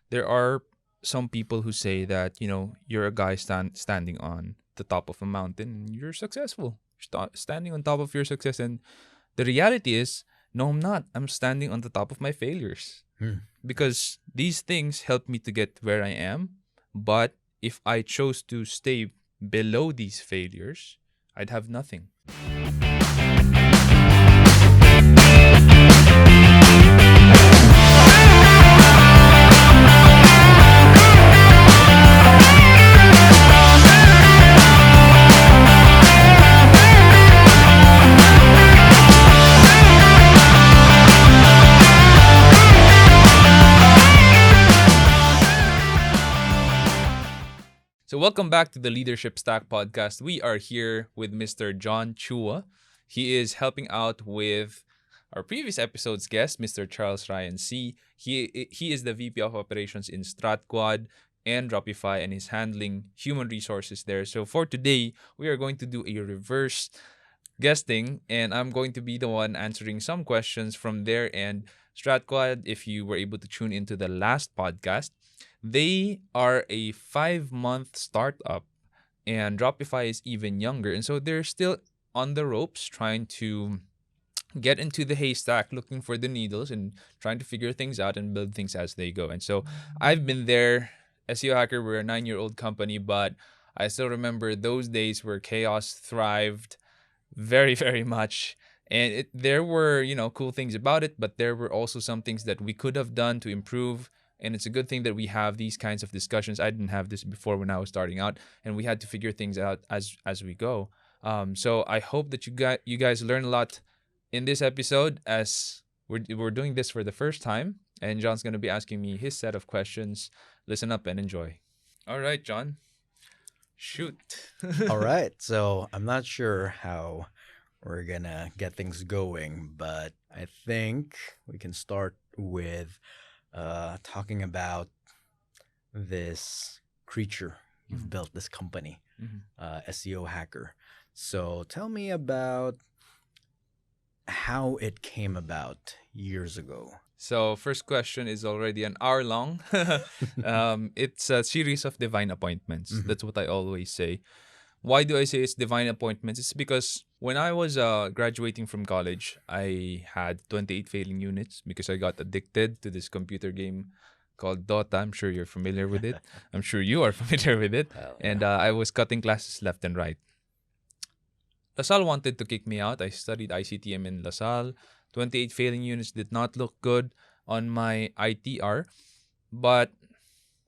there are some people who say that, you're a guy standing on the top of a mountain and you're successful. Standing on top of your success. And the reality is, no, I'm not. I'm standing on the top of my failures Hmm. because these things help me to get where I am. But if I chose to stay below these failures, I'd have nothing. So, welcome back to the Leadership Stack podcast. We are here with Mr. John Chua. He is helping out with our previous episode's guest, Mr. Charles Ryan C. He is the VP of Operations in StratQuad and Dropify, and is handling human resources there. So, for today, we are going to do a reverse guesting, and I'm going to be the one answering some questions from there. And StratQuad, if you were able to tune into the last podcast, they are a 5-month startup, and Dropify is even younger. And so they're still on the ropes trying to get into the haystack, looking for the needles and trying to figure things out and build things as they go. And so I've been there. SEO Hacker, we're a 9-year-old company, but I still remember those days where chaos thrived very, very much. And there were, cool things about it, but there were also some things that we could have done to improve. And it's a good thing that we have these kinds of discussions. I didn't have this before when I was starting out, and we had to figure things out as we go. So I hope that you guys learn a lot in this episode, as we're doing this for the first time, and John's gonna be asking me his set of questions. Listen up and enjoy. All right, John, shoot. All right. So I'm not sure how we're gonna get things going, but I think we can start with talking about this creature you've built, this company, SEO Hacker. So tell me about how it came about years ago. So, first question is already an hour long. It's a series of divine appointments. Mhm. That's what I always say. Why do I say it's divine appointments? It's because when I was graduating from college, I had 28 failing units because I got addicted to this computer game called Dota. I'm sure you're familiar with it. I'm sure you are familiar with it. Well, And yeah. I was cutting classes left and right. LaSalle wanted to kick me out. I studied ICTM in LaSalle. 28 failing units did not look good on my ITR. But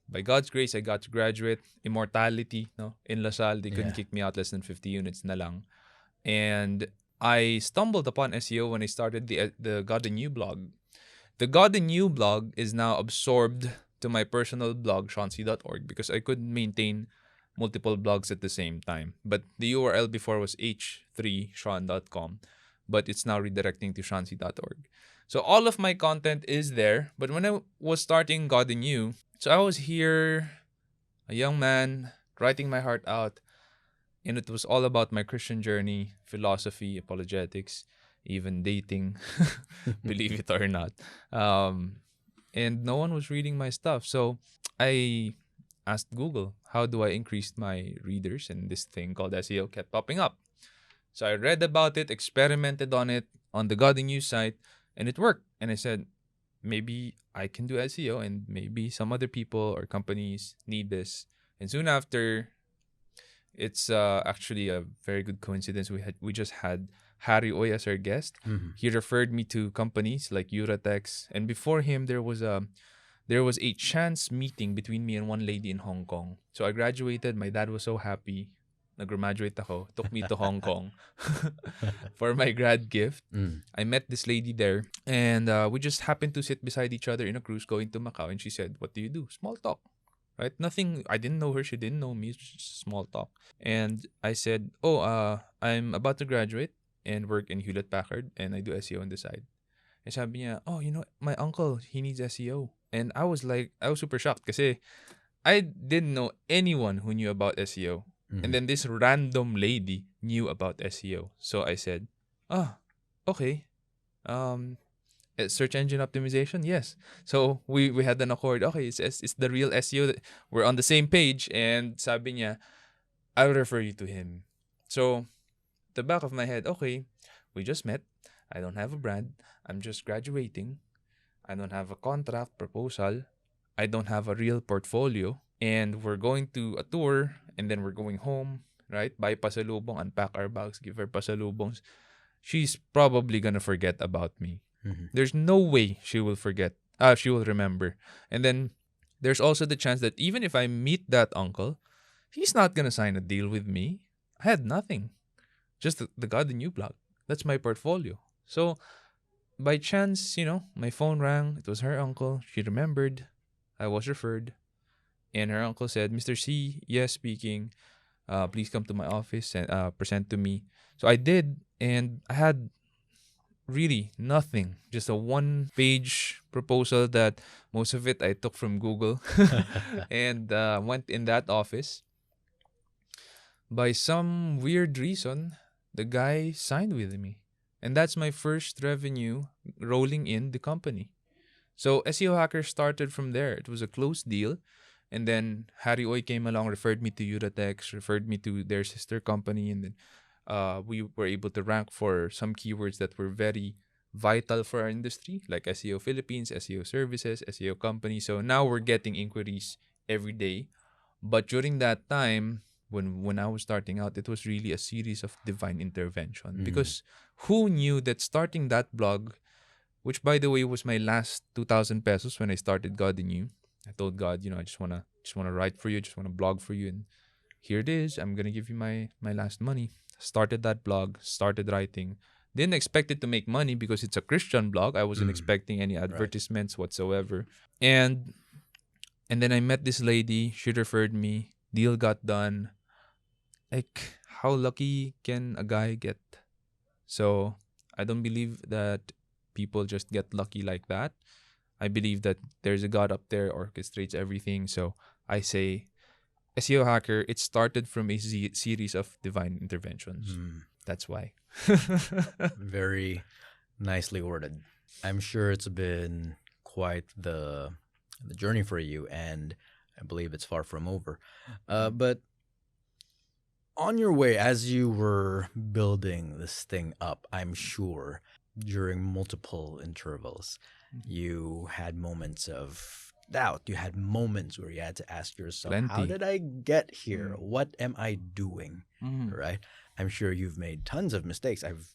by God's grace, I got to graduate. Immortality, no? In LaSalle, they couldn't Yeah. kick me out less than 50 units na lang. And I stumbled upon SEO when I started the God and You blog. The God and You blog is now absorbed to my personal blog, shansi.org, because I couldn't maintain multiple blogs at the same time. But the URL before was h3sean.com, but it's now redirecting to shansi.org. So all of my content is there. But when I was starting God and You, so I was here, a young man, writing my heart out, and it was all about my Christian journey, philosophy, apologetics, even dating, believe it or not. Um, and no one was reading my stuff. So I asked Google, how do I increase my readers? And this thing called SEO kept popping up. So I read about it, experimented on it on the God and You site, and it worked. And I said, maybe I can do SEO, and maybe some other people or companies need this. And soon after, it's actually a very good coincidence. We just had Harry Oy as our guest. Mhm. He referred me to companies like Uratex, and before him there was a chance meeting between me and one lady in Hong Kong. So I graduated. My dad was so happy. Nag-graduate ako. Took me to Hong Kong for my grad gift. Mm. I met this lady there, and we just happened to sit beside each other in a cruise going to Macau. And she said, "What do you do?" Small talk, right? Nothing. I didn't know her. She didn't know me. It's just small talk. And I said, "Oh, I'm about to graduate and work in Hewlett Packard, and I do SEO on the side." And sabi niya, "Oh, my uncle, he needs SEO." And I was super shocked kasi I didn't know anyone who knew about SEO. And Mhm. then this random lady knew about SEO. So I said, "Ah, okay. Um, Search engine optimization, yes. So we had an accord. Okay, it's the real SEO. We're on the same page, and sabi niya, I'll refer you to him. So the back of my head, okay, we just met. I don't have a brand. I'm just graduating. I don't have a contract proposal. I don't have a real portfolio. And we're going to a tour, and then we're going home, right? Buy pasalubong, unpack our bags, give her pasalubongs. She's probably gonna forget about me. Mhm. There's no way she will forget. She will remember. And then there's also the chance that even if I meet that uncle, he's not gonna sign a deal with me. I had nothing. Just the God new blog. That's my portfolio. So by chance, my phone rang. It was her uncle. She remembered. I was referred. And her uncle said, Mr. C, yes, speaking. Please come to my office and present to me. So I did. And I had really nothing. Just a one-page proposal that most of it I took from Google and went in that office. By some weird reason, the guy signed with me. And that's my first revenue rolling in the company. So SEO Hacker started from there. It was a closed deal. And then Harry Oy came along, referred me to Uratex, referred me to their sister company. And then we were able to rank for some keywords that were very vital for our industry, like SEO Philippines, SEO services, SEO company. So now we're getting inquiries every day. But during that time, when I was starting out, it was really a series of divine intervention. Because who knew that starting that blog, which by the way was my last 2,000 pesos when I started God in You. I told God, I just wanna write for you, just wanna blog for you, and here it is. I'm gonna give you my last money. Started that blog, started writing. Didn't expect it to make money because it's a Christian blog. I wasn't expecting any advertisements whatsoever. And then I met this lady. She referred me. Deal got done. Like, how lucky can a guy get? So I don't believe that people just get lucky like that. I believe that there's a God up there orchestrates everything. So I say, SEO Hacker, it started from a series of divine interventions. That's why. Very nicely worded. I'm sure it's been quite the journey for you, and I believe it's far from over. But on your way, as you were building this thing up, I'm sure during multiple intervals, you had moments of doubt. You had moments where you had to ask yourself, how Plenty. did I get here? What am I doing? Right? I'm sure you've made tons of mistakes. I've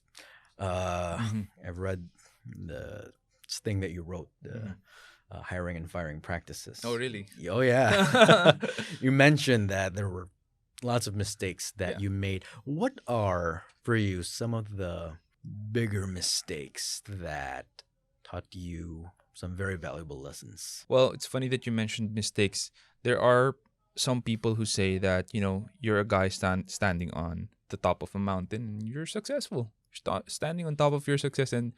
read the thing that you wrote, the hiring and firing practices. Oh, really? Oh, yeah. You mentioned that there were lots of mistakes that you made. What are, for you, some of the bigger mistakes that taught you some very valuable lessons? Well, it's funny that you mentioned mistakes. There are some people who say that, you're a guy standing on the top of a mountain and you're successful. Standing on top of your success. And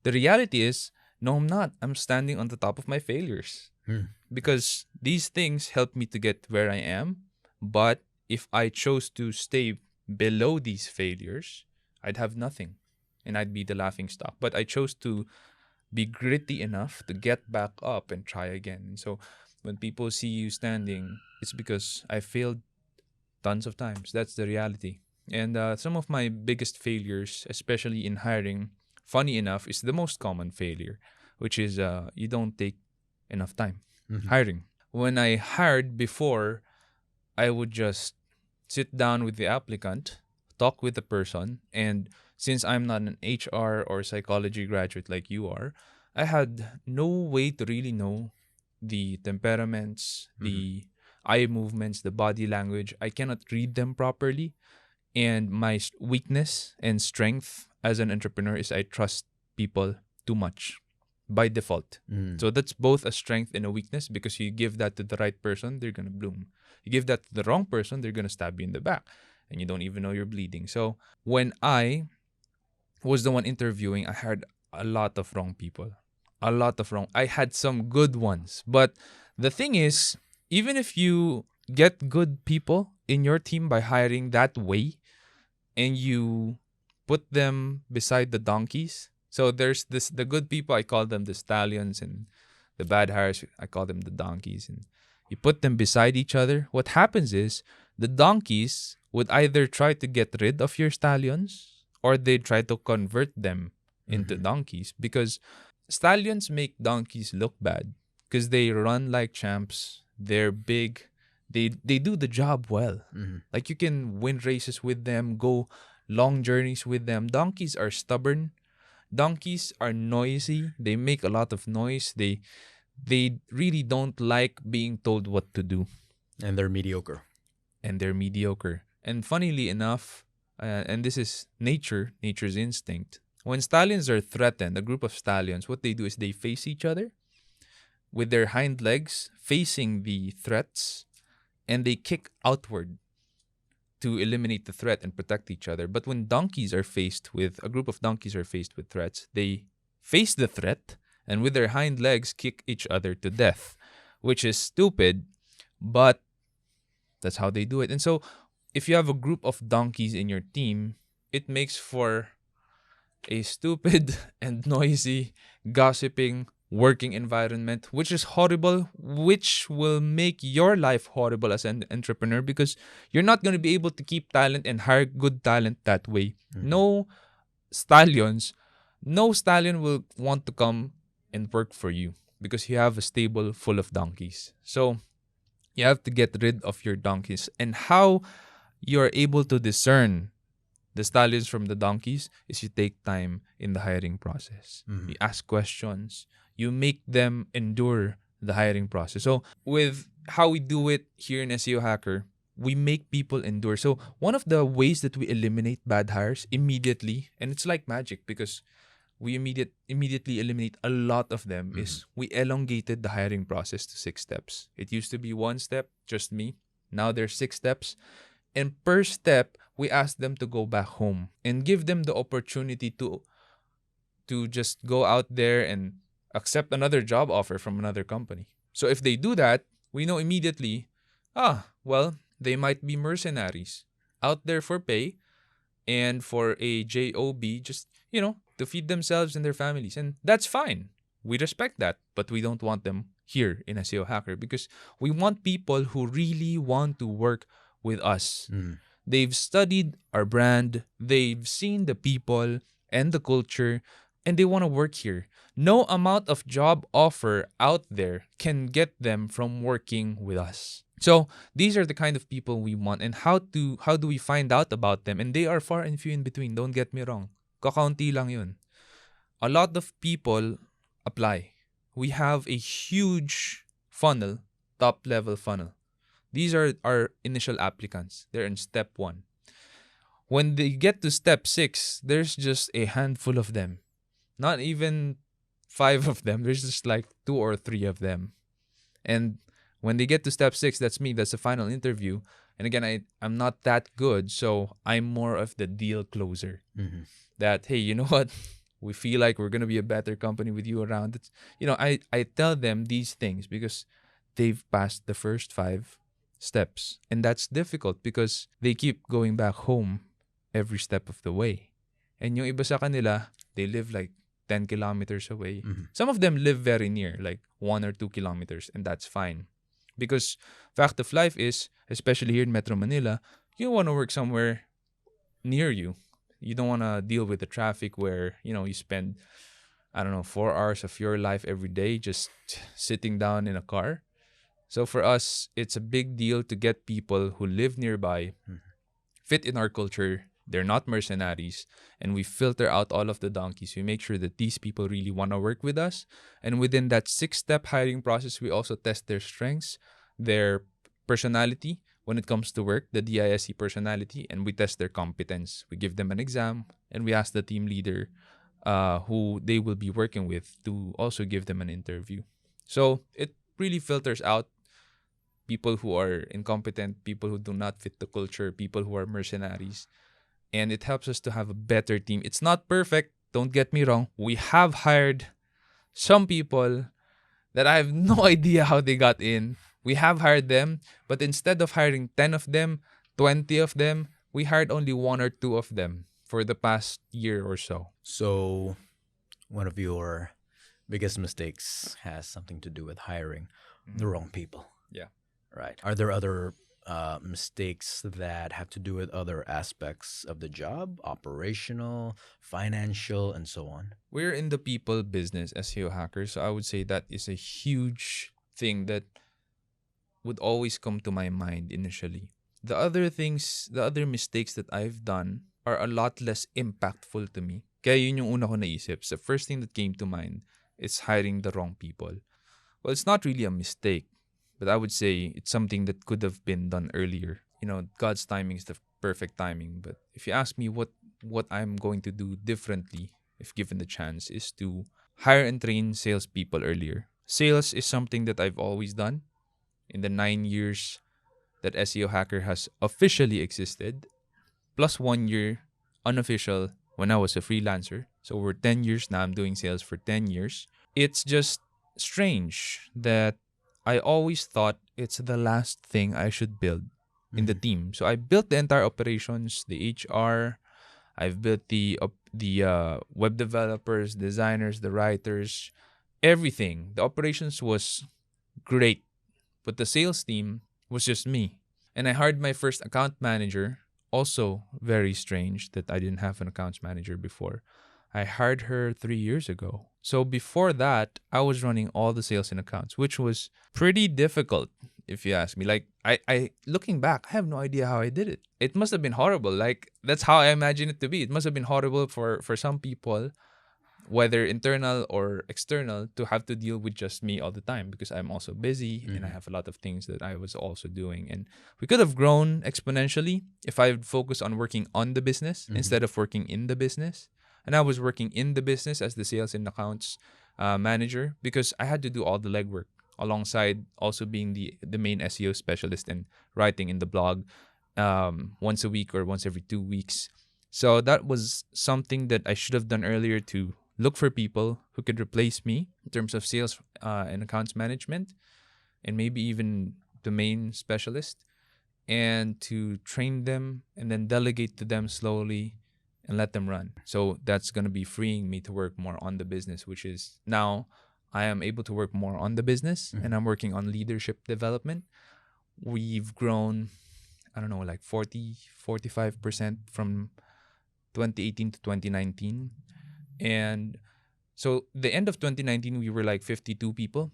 the reality is, no, I'm not. I'm standing on the top of my failures. Because these things helped me to get where I am. But if I chose to stay below these failures, I'd have nothing. And I'd be the laughing stock. But I chose to be gritty enough to get back up and try again. So when people see you standing, it's because I failed tons of times. That's the reality. And some of my biggest failures, especially in hiring, funny enough, is the most common failure, which is you don't take enough time hiring. When I hired before, I would just sit down with the applicant, talk with the person, and since I'm not an HR or psychology graduate like you are, I had no way to really know the temperaments, the eye movements, the body language. I cannot read them properly. And my weakness and strength as an entrepreneur is I trust people too much by default. So that's both a strength and a weakness because you give that to the right person, they're going to bloom. You give that to the wrong person, they're going to stab you in the back and you don't even know you're bleeding. So when I was the one interviewing, I had a lot of wrong people. I had some good ones. But the thing is, even if you get good people in your team by hiring that way and you put them beside the donkeys, So there's the good people, I call them the stallions, and the bad hires, I call them the donkeys. And you put them beside each other. What happens is the donkeys would either try to get rid of your stallions or they try to convert them into Mm-hmm. donkeys, because stallions make donkeys look bad because they run like champs. They're big. They do the job well. Mm-hmm. Like, you can win races with them, go long journeys with them. Donkeys are stubborn. Donkeys are noisy. They make a lot of noise. They really don't like being told what to do, And they're mediocre. and they're mediocre. And funnily enough, and this is nature's instinct. When stallions are threatened, a group of stallions, what they do is they face each other with their hind legs facing the threats, and they kick outward to eliminate the threat and protect each other. But when a group of donkeys are faced with threats, they face the threat and with their hind legs kick each other to death, which is stupid, but that's how they do it. And so if you have a group of donkeys in your team, it makes for a stupid and noisy, gossiping working environment, which is horrible, which will make your life horrible as an entrepreneur, because you're not going to be able to keep talent and hire good talent that way. Mm-hmm. Stallions, no stallion will want to come and work for you because you have a stable full of donkeys. So you have to get rid of your donkeys. And how you're able to discern the stallions from the donkeys is you take time in the hiring process. Mm-hmm. You ask questions. You make them endure the hiring process. So with how we do it here in SEO Hacker, we make people endure. So one of the ways that we eliminate bad hires immediately, and it's like magic because we immediately eliminate a lot of them, is we elongated the hiring process to 6 steps. It used to be 1 step, just me. Now there's 6 steps. And per step, we ask them to go back home and give them the opportunity to just go out there and accept another job offer from another company. So if they do that, we know immediately, they might be mercenaries out there for pay and for a job, just, to feed themselves and their families. And that's fine. We respect that, but we don't want them here in SEO Hacker because we want people who really want to work with us. They've studied our brand, they've seen the people and the culture, and they want to work here. No amount of job offer out there can get them from working with us. So these are the kind of people we want. And how do we find out about them? And they are far and few in between, don't get me wrong. Kakaunti lang yun. A lot of people apply. We have a huge funnel, top level funnel. These are our initial applicants. They're in step 1. When they get to step 6, there's just a handful of them. Not even 5 of them. There's just like 2 or 3 of them. And when they get to step 6, that's me. That's the final interview. And again, I'm not that good. So I'm more of the deal closer. Mm-hmm. That, hey, you know what? We feel like we're going to be a better company with you around. I tell them these things because they've passed the first 5 steps. And that's difficult because they keep going back home every step of the way. And yung iba sa kanila, they live like 10 kilometers away. Mm-hmm. Some of them live very near, like 1 or 2 kilometers, and that's fine. Because fact of life is, especially here in Metro Manila, you want to work somewhere near you. You don't want to deal with the traffic where, you spend, 4 hours of your life every day just sitting down in a car. So for us, it's a big deal to get people who live nearby, fit in our culture. They're not mercenaries, and we filter out all of the donkeys. We make sure that these people really want to work with us. And within that 6-step hiring process, we also test their strengths, their personality when it comes to work, the DISC personality, and we test their competence. We give them an exam, and we ask the team leader who they will be working with to also give them an interview. So it really filters out people who are incompetent, people who do not fit the culture, people who are mercenaries. And it helps us to have a better team. It's not perfect, don't get me wrong. We have hired some people that I have no idea how they got in. We have hired them, but instead of hiring 10 of them, 20 of them, we hired only 1 or 2 of them for the past year or so. So one of your biggest mistakes has something to do with hiring the wrong people. Yeah. Right. Are there other mistakes that have to do with other aspects of the job, operational, financial, and so on? We're in the people business, SEO hackers. So I would say that is a huge thing that would always come to my mind initially. The other mistakes that I've done are a lot less impactful to me. Kaya yun yung una ko naisip. So the first thing that came to mind is hiring the wrong people. Well, it's not really a mistake, but I would say it's something that could have been done earlier. God's timing is the perfect timing. But if you ask me what I'm going to do differently, if given the chance, is to hire and train salespeople earlier. Sales is something that I've always done in the 9 years that SEO Hacker has officially existed, plus 1 year unofficial when I was a freelancer. So we're 10 years now. I'm doing sales for 10 years. It's just strange that I always thought it's the last thing I should build in the team. So I built the entire operations, the HR. I've built the web developers, designers, the writers, everything. The operations was great, but the sales team was just me. And I hired my first account manager. Also very strange that I didn't have an accounts manager before. I hired her 3 years ago. So before that, I was running all the sales and accounts, which was pretty difficult, if you ask me. Like I looking back, I have no idea how I did it. It must have been horrible. Like that's how I imagine it to be. It must have been horrible for some people, whether internal or external, to have to deal with just me all the time because I'm also busy and I have a lot of things that I was also doing. And we could have grown exponentially if I would focus on working on the business instead of working in the business. And I was working in the business as the sales and accounts manager because I had to do all the legwork alongside also being the main SEO specialist and writing in the blog once a week or once every 2 weeks. So that was something that I should have done earlier, to look for people who could replace me in terms of sales and accounts management, and maybe even domain specialist, and to train them and then delegate to them slowly and let them run. So that's going to be freeing me to work more on the business, which is now I am able to work more on the business and I'm working on leadership development. We've grown, I don't know, like 45% from 2018 to 2019. And so the end of 2019, we were like 52 people.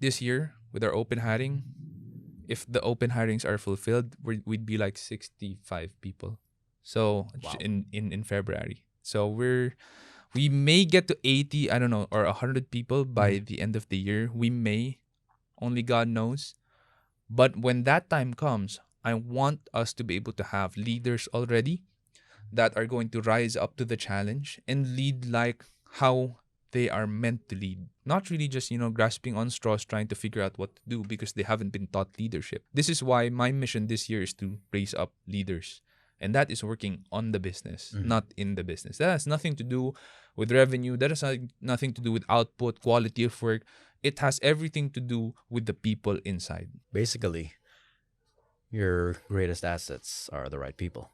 This year, with our open hiring, if the open hirings are fulfilled, we'd be like 65 people. So Wow. in February. So we may get to 80, I don't know, or 100 people by the end of the year. We may, only God knows. But when that time comes, I want us to be able to have leaders already that are going to rise up to the challenge and lead like how they are meant to lead. Not really just, grasping on straws trying to figure out what to do because they haven't been taught leadership. This is why my mission this year is to raise up leaders. And that is working on the business, not in the business. That has nothing to do with revenue. That has nothing to do with output, quality of work. It has everything to do with the people inside. Basically, your greatest assets are the right people.